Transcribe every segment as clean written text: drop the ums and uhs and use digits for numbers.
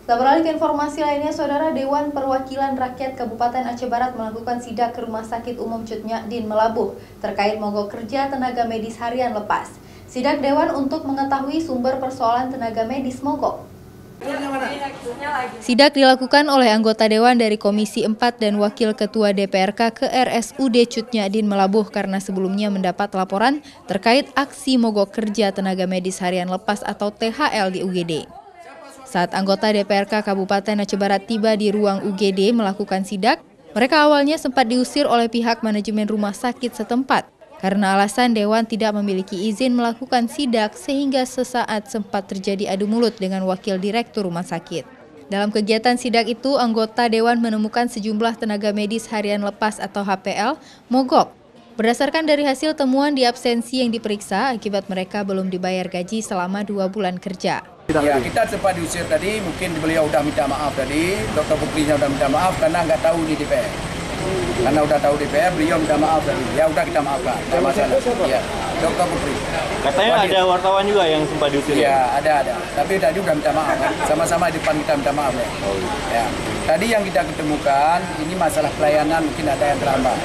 Kita beralih ke informasi lainnya, Saudara. Dewan Perwakilan Rakyat Kabupaten Aceh Barat melakukan sidak ke Rumah Sakit Umum Cut Nyak Dien Melabuh terkait mogok kerja tenaga medis harian lepas. Sidak Dewan untuk mengetahui sumber persoalan tenaga medis mogok. Sidak dilakukan oleh anggota Dewan dari Komisi 4 dan Wakil Ketua DPRK ke RSUD Cut Nyak Dien Melabuh karena sebelumnya mendapat laporan terkait aksi mogok kerja tenaga medis harian lepas atau THL di UGD. Saat anggota DPRK Kabupaten Aceh Barat tiba di ruang UGD melakukan sidak, mereka awalnya sempat diusir oleh pihak manajemen rumah sakit setempat karena alasan Dewan tidak memiliki izin melakukan sidak sehingga sesaat sempat terjadi adu mulut dengan wakil direktur rumah sakit. Dalam kegiatan sidak itu, anggota Dewan menemukan sejumlah tenaga medis harian lepas atau HPL mogok. Berdasarkan dari hasil temuan di absensi yang diperiksa, akibat mereka belum dibayar gaji selama 2 bulan kerja. Ya, kita sempat diusir tadi, mungkin beliau udah minta maaf tadi, Dr. Putrinya udah minta maaf karena nggak tahu di DPR. Karena udah tahu DPR, beliau minta maaf tadi. Ya udah kita maafkan, nggak masalah. Ya, Dr. Putri. Katanya ada wartawan juga yang sempat diusir. Ya, ada. Tapi tadi udah minta maaf kan. Sama-sama di depan kita minta maaf ya. Ya. Tadi yang kita ketemukan, ini masalah pelayanan mungkin ada yang terlambat.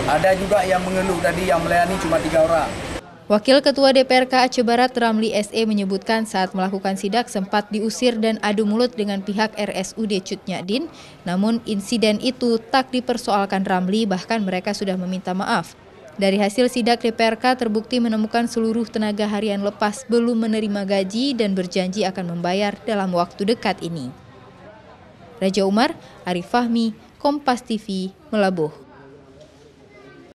Ada juga yang mengeluh tadi yang melayani cuma 3 orang. Wakil Ketua DPRK Aceh Barat Ramli SE menyebutkan saat melakukan sidak sempat diusir dan adu mulut dengan pihak RSUD Cut Nyak Dien, namun insiden itu tak dipersoalkan Ramli, bahkan mereka sudah meminta maaf. Dari hasil sidak DPRK terbukti menemukan seluruh tenaga harian lepas belum menerima gaji dan berjanji akan membayar dalam waktu dekat ini. Raja Umar, Arif Fahmi, Kompas TV, Melabuh.